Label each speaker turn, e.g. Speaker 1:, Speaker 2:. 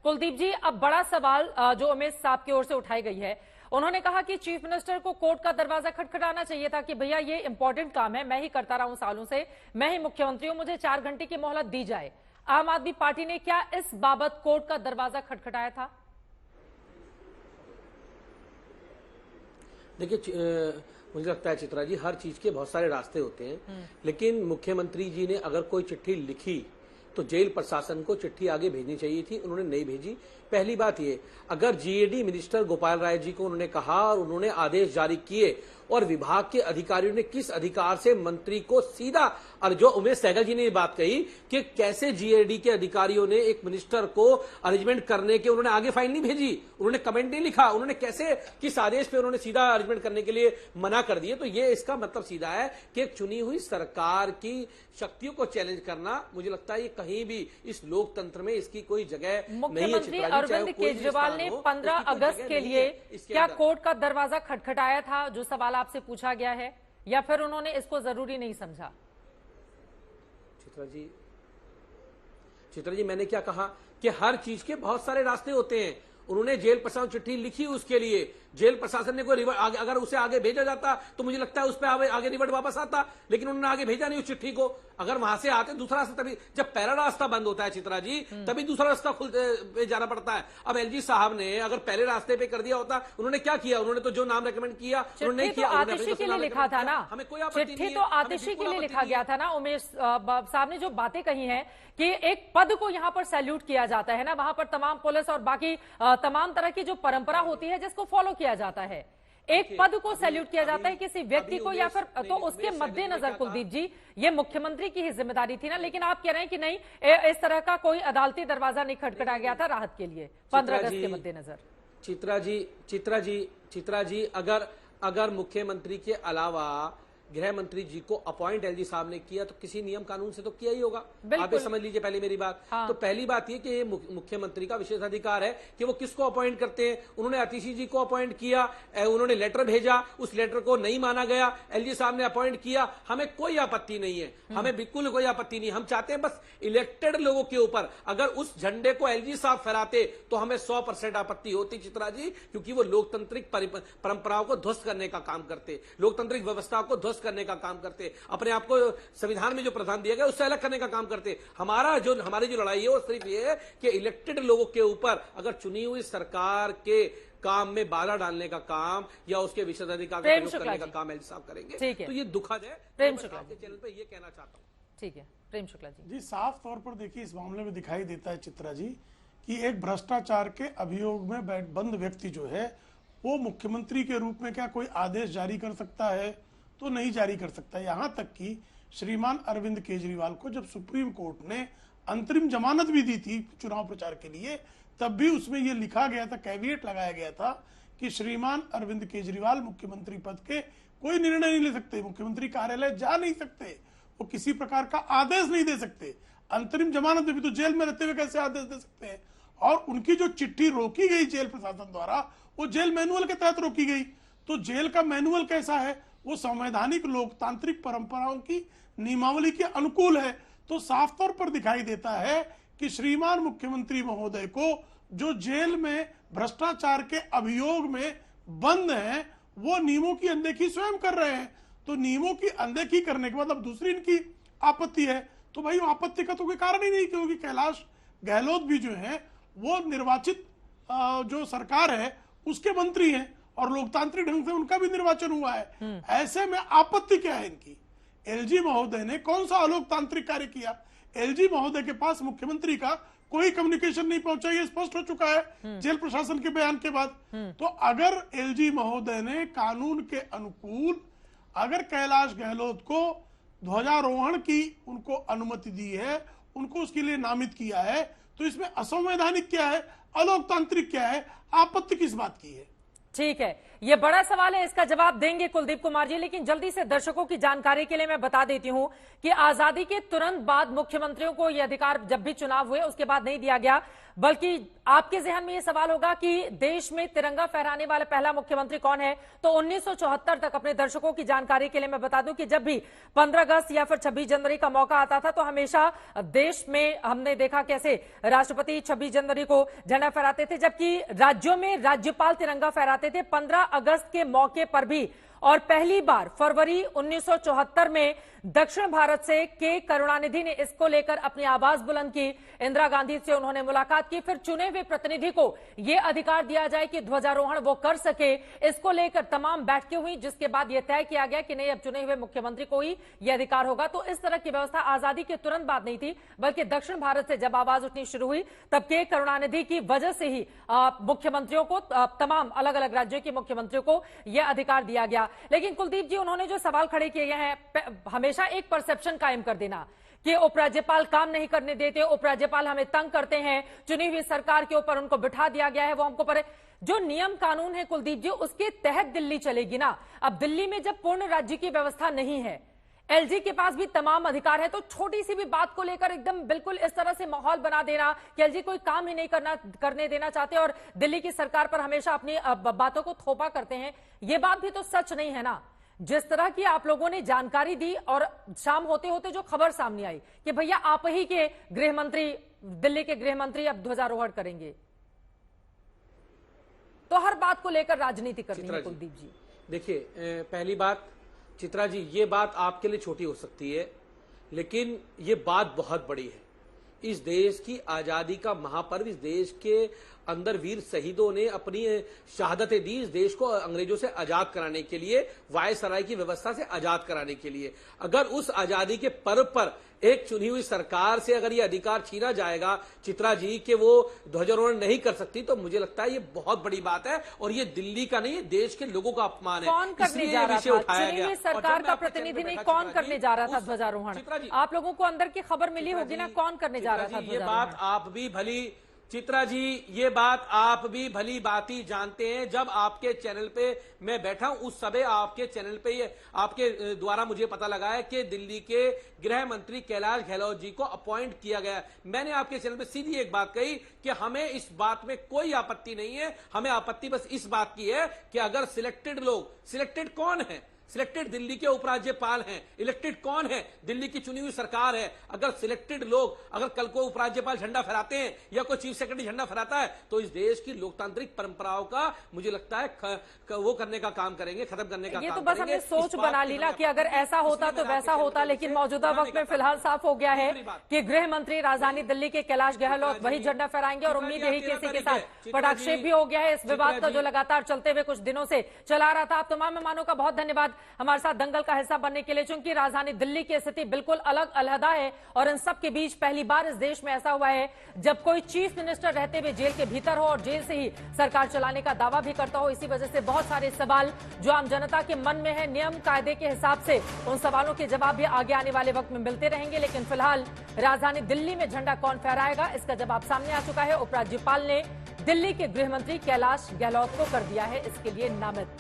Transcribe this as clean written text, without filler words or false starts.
Speaker 1: कुलदीप जी, अब बड़ा सवाल जो उमेश साहब की ओर से उठाई गई है, उन्होंने कहा कि चीफ मिनिस्टर को कोर्ट का दरवाजा खटखटाना चाहिए था कि भैया ये इंपॉर्टेंट काम है, मैं ही करता रहा हूं सालों से, मैं ही मुख्यमंत्री हूं, मुझे 4 घंटे की मोहलत दी जाए। आम आदमी पार्टी ने क्या इस बाबत कोर्ट का दरवाजा खटखटाया था?
Speaker 2: देखिए, मुझे लगता है चित्रा जी, हर चीज के बहुत सारे रास्ते होते हैं, लेकिन मुख्यमंत्री जी ने अगर कोई चिट्ठी लिखी तो जेल प्रशासन को चिट्ठी आगे भेजनी चाहिए थी, उन्होंने नहीं भेजी। पहली बात ये, अगर जीएडी मिनिस्टर गोपाल राय जी को उन्होंने कहा और उन्होंने आदेश जारी किए और विभाग के अधिकारियों ने किस अधिकार से मंत्री को सीधा, और जो उमेश सहगल जी ने ये बात कही कि कैसे जीएडी के अधिकारियों ने एक मिनिस्टर को अरेंजमेंट करने के, उन्होंने आगे फाइल नहीं भेजी, उन्होंने कमेंट नहीं लिखा, उन्होंने कैसे किस आदेश पे उन्होंने सीधा अरेंजमेंट करने के लिए मना कर दिए। तो ये इसका मतलब सीधा है कि एक चुनी हुई सरकार की शक्तियों को चैलेंज करना, मुझे लगता है ये कहीं भी इस लोकतंत्र में इसकी कोई जगह नहीं है।
Speaker 1: अरविंद केजरीवाल ने 15 अगस्त के लिए क्या कोर्ट का दरवाजा खटखटाया था, जो सवाल आपसे पूछा गया है, या फिर उन्होंने इसको जरूरी नहीं समझा?
Speaker 2: चित्रा जी, मैंने क्या कहा कि हर चीज के बहुत सारे रास्ते होते हैं। उन्होंने जेल प्रशासन चिट्ठी लिखी उसके लिए, जेल प्रशासन ने कोई अगर उसे आगे भेजा जाता तो मुझे लगता है उस पर आगे रिवर्ट वापस आता, लेकिन उन्होंने आगे भेजा नहीं उस चिट्ठी को। अगर वहां से आते दूसरा रास्ता, तभी जब पहला रास्ता बंद होता है चित्रा जी, तभी दूसरा रास्ता खुलते जाना पड़ता है। अब एलजी साहब ने अगर पहले रास्ते पे कर दिया होता, उन्होंने क्या किया, उन्होंने तो जो नाम रेकमेंड किया उन्होंने नहीं किया।
Speaker 1: आतिशी के लिए लिखा था ना, हमें कोई चिट्ठी तो आतिशी के लिए लिखा गया था ना। उमेश साहब ने जो बातें कही हैं कि एक पद को यहाँ पर सैल्यूट किया जाता है ना, वहां पर तमाम पुलिस और बाकी तमाम तरह की जो परंपरा होती है जिसको फॉलो किया जाता है, एक पद को सैल्यूट किया जाता है किसी व्यक्ति को, या फिर तो उसके मद्देनजर कुलदीप जी ये मुख्यमंत्री की ही जिम्मेदारी थी ना। लेकिन आप कह रहे हैं कि नहीं, इस तरह का कोई अदालती दरवाजा नहीं खटखटाया गया था राहत के लिए 15 अगस्त के मद्देनजर।
Speaker 2: चित्रा जी, अगर मुख्यमंत्री के अलावा गृह मंत्री जी को अपॉइंट एलजी साहब ने किया तो किसी नियम कानून से तो किया ही होगा। आप ये समझ लीजिए पहले मेरी बात। हाँ। तो पहली बात ये कि ये मुख्यमंत्री का विशेष अधिकार है कि वो किसको अपॉइंट करते हैं। उन्होंने आतिशी जी को अपॉइंट किया, उन्होंने लेटर भेजा, उस लेटर को नहीं माना गया, एलजी साहब ने अपॉइंट किया, हमें कोई आपत्ति नहीं है, हमें बिल्कुल कोई आपत्ति नहीं। हम चाहते हैं बस इलेक्टेड लोगों के ऊपर अगर उस झंडे को एलजी साहब फहराते तो हमें 100% आपत्ति होती चित्रा जी, क्योंकि वो लोकतांत्रिक परंपराओं को ध्वस्त करने का काम करते, लोकतांत्रिक व्यवस्था को ध्वस्त करने का काम करते, अपने आप को संविधान में जो प्रावधान दिया गया उससे अलग करने का काम करते। हमारी जो लड़ाई है वो सिर्फ ये है कि इलेक्टेड लोगों के ऊपर अगर चुनी हुई सरकार के काम में बाधा डालने का काम या उसके विशेषाधिकार का प्रयोग करने का काम एलजी साहब करेंगे तो ये दुखद है।
Speaker 1: प्रेम शुक्ला
Speaker 2: के चैनल पे ये कहना चाहता हूँ।
Speaker 1: ठीक है प्रेम शुक्ला जी।
Speaker 3: साफ तौर पर देखिए इस मामले में दिखाई देता है चित्रा जी कि एक भ्रष्टाचार के अभियोग में बंद व्यक्ति जो है वो मुख्यमंत्री के रूप में क्या कोई आदेश जारी कर सकता है तो नहीं जारी कर सकता। यहां तक कि श्रीमान अरविंद केजरीवाल को जब सुप्रीम कोर्ट ने अंतरिम जमानत भी दी थी चुनाव प्रचार के लिए, तब भी उसमें यह लिखा गया था, कैविएट लगाया गया था कि श्रीमान अरविंद केजरीवाल मुख्यमंत्री पद के कोई निर्णय नहीं ले सकते, मुख्यमंत्री कार्यालय जा नहीं सकते, वो किसी प्रकार का आदेश नहीं दे सकते। अंतरिम जमानत में भी तो जेल में रहते हुए कैसे आदेश दे सकते हैं। और उनकी जो चिट्ठी रोकी गई जेल प्रशासन द्वारा वो जेल मैनुअल के तहत रोकी गई। तो जेल का मैनुअल कैसा है, वो संवैधानिक लोकतांत्रिक परंपराओं की नियमावली के अनुकूल है। तो साफ तौर पर दिखाई देता है कि श्रीमान मुख्यमंत्री महोदय को जो जेल में भ्रष्टाचार के अभियोग में बंद हैं वो नियमों की अनदेखी स्वयं कर रहे हैं। तो नियमों की अनदेखी करने के बाद अब दूसरी इनकी आपत्ति है, तो भाई आपत्ति का तो कोई कारण ही नहीं, क्योंकि कैलाश गहलोत भी जो है वो निर्वाचित जो सरकार है उसके मंत्री हैं और लोकतांत्रिक ढंग से उनका भी निर्वाचन हुआ है। ऐसे में आपत्ति क्या है इनकी। एलजी महोदय ने कौन सा अलोकतांत्रिक कार्य किया। एलजी महोदय के पास मुख्यमंत्री का कोई कम्युनिकेशन नहीं पहुंचा, ये स्पष्ट हो चुका है जेल प्रशासन के बयान के बाद। तो अगर एलजी महोदय ने कानून के अनुकूल अगर कैलाश गहलोत को ध्वजारोहण की उनको अनुमति दी है, उनको उसके लिए नामित किया है, तो इसमें असंवैधानिक क्या है, अलोकतांत्रिक क्या है, आपत्ति किस बात की है।
Speaker 1: ठीक है, ये बड़ा सवाल है, इसका जवाब देंगे कुलदीप कुमार जी। लेकिन जल्दी से दर्शकों की जानकारी के लिए मैं बता देती हूं कि आजादी के तुरंत बाद मुख्यमंत्रियों को यह अधिकार जब भी चुनाव हुए उसके बाद नहीं दिया गया। बल्कि आपके जहन में यह सवाल होगा कि देश में तिरंगा फहराने वाला पहला मुख्यमंत्री कौन है। तो 1974 तक, अपने दर्शकों की जानकारी के लिए मैं बता दूं कि जब भी 15 अगस्त या फिर 26 जनवरी का मौका आता था तो हमेशा देश में हमने देखा कैसे राष्ट्रपति 26 जनवरी को झंडा फहराते थे, जबकि राज्यों में राज्यपाल तिरंगा फहराते थे 15 अगस्त के मौके पर भी। और पहली बार फरवरी 1974 में दक्षिण भारत से के करुणानिधि ने इसको लेकर अपनी आवाज बुलंद की। इंदिरा गांधी से उन्होंने मुलाकात की, फिर चुने हुए प्रतिनिधि को यह अधिकार दिया जाए कि ध्वजारोहण वो कर सके। इसको लेकर तमाम बैठकें हुई, जिसके बाद यह तय किया गया कि नहीं, अब चुने हुए मुख्यमंत्री को ही यह अधिकार होगा। तो इस तरह की व्यवस्था आजादी के तुरंत बाद नहीं थी, बल्कि दक्षिण भारत से जब आवाज उठनी शुरू हुई तब के करुणानिधि की वजह से ही मुख्यमंत्रियों को, तमाम अलग अलग राज्यों के मुख्यमंत्रियों को यह अधिकार दिया गया। लेकिन कुलदीप जी, उन्होंने जो सवाल खड़े किए हैं, हमेशा एक परसेप्शन कायम कर देना कि उपराज्यपाल काम नहीं करने देते, उपराज्यपाल हमें तंग करते हैं, चुनी हुई सरकार के ऊपर उनको बिठा दिया गया है, वो हमको पर जो नियम कानून है कुलदीप जी, उसके तहत दिल्ली चलेगी ना। अब दिल्ली में जब पूर्ण राज्य की व्यवस्था नहीं है, एलजी के पास भी तमाम अधिकार है, तो छोटी सी भी बात को लेकर एकदम बिल्कुल इस तरह से माहौल बना देना कि एलजी कोई काम ही नहीं करने देना चाहते और दिल्ली की सरकार पर हमेशा अपनी बातों को थोपा करते हैं, ये बात भी तो सच नहीं है ना। जिस तरह की आप लोगों ने जानकारी दी और शाम होते होते जो खबर सामने आई कि भैया आप ही के गृह मंत्री, दिल्ली के गृह मंत्री अब ध्वजारोहण करेंगे, तो हर बात को लेकर राजनीति करनी है कुलदीप जी।
Speaker 2: देखिए, पहली बात चित्रा जी, ये बात आपके लिए छोटी हो सकती है, लेकिन ये बात बहुत बड़ी है। इस देश की आजादी का महापर्व, इस देश के अंदर वीर शहीदों ने अपनी शहादतें दी, इस देश को अंग्रेजों से आजाद कराने के लिए, वायसराय की व्यवस्था से आजाद कराने के लिए। अगर उस आजादी के पर्व पर एक चुनी हुई सरकार से अगर ये अधिकार छीना जाएगा चित्रा जी कि वो ध्वजारोहण नहीं कर सकती, तो मुझे लगता है ये बहुत बड़ी बात है और ये दिल्ली का नहीं, देश के लोगों का अपमान है।
Speaker 1: कौन करने जा रहा था? चुनी हुई सरकार का प्रतिनिधि नहीं, कौन करने जा रहा था ध्वजारोहण? आप लोगों को अंदर की खबर मिली होगी ना, कौन करने जा रहा था?
Speaker 2: ये बात आप भी भली चित्रा जी, ये बात आप भी भली बाती जानते हैं। जब आपके चैनल पे मैं बैठा हूं, उस समय आपके चैनल पे ये आपके द्वारा मुझे पता लगा है कि दिल्ली के गृह मंत्री कैलाश गहलोत जी को अपॉइंट किया गया। मैंने आपके चैनल पे सीधी एक बात कही कि हमें इस बात में कोई आपत्ति नहीं है, हमें आपत्ति बस इस बात की है कि अगर सिलेक्टेड लोग, सिलेक्टेड कौन है? सिलेक्टेड दिल्ली के उपराज्यपाल हैं, इलेक्टेड कौन है? दिल्ली की चुनी हुई सरकार है। अगर सिलेक्टेड लोग, अगर कल को उपराज्यपाल झंडा फहराते हैं या कोई चीफ सेक्रेटरी झंडा फहराता है, तो इस देश की लोकतांत्रिक परंपराओं का मुझे लगता है वो करने का काम करेंगे, खत्म करने का काम करेंगे।
Speaker 1: ये तो बस हमने सोच बना ली ना कि अगर ऐसा होता तो वैसा होता, लेकिन मौजूदा वक्त में फिलहाल साफ हो गया है कि गृह मंत्री राजधानी दिल्ली के कैलाश गहलोत वही झंडा फहराएंगे और उम्मीद यही कि इसी के साथ पटाक्षेप भी हो गया है इस विवाद का जो लगातार चलते हुए कुछ दिनों से चला रहा था। आप तमाम मेहमानों का बहुत धन्यवाद हमारे साथ दंगल का हिस्सा बनने के लिए, चूंकि राजधानी दिल्ली की स्थिति बिल्कुल अलग अलहदा है और इन सब के बीच पहली बार इस देश में ऐसा हुआ है जब कोई चीफ मिनिस्टर रहते हुए जेल के भीतर हो और जेल से ही सरकार चलाने का दावा भी करता हो। इसी वजह से बहुत सारे सवाल जो आम जनता के मन में है, नियम कायदे के हिसाब से उन सवालों के जवाब भी आगे आने वाले वक्त में मिलते रहेंगे। लेकिन फिलहाल राजधानी दिल्ली में झंडा कौन फहराएगा, इसका जवाब सामने आ चुका है। उपराज्यपाल ने दिल्ली के गृह मंत्री कैलाश गहलोत को कर दिया है इसके लिए नामित।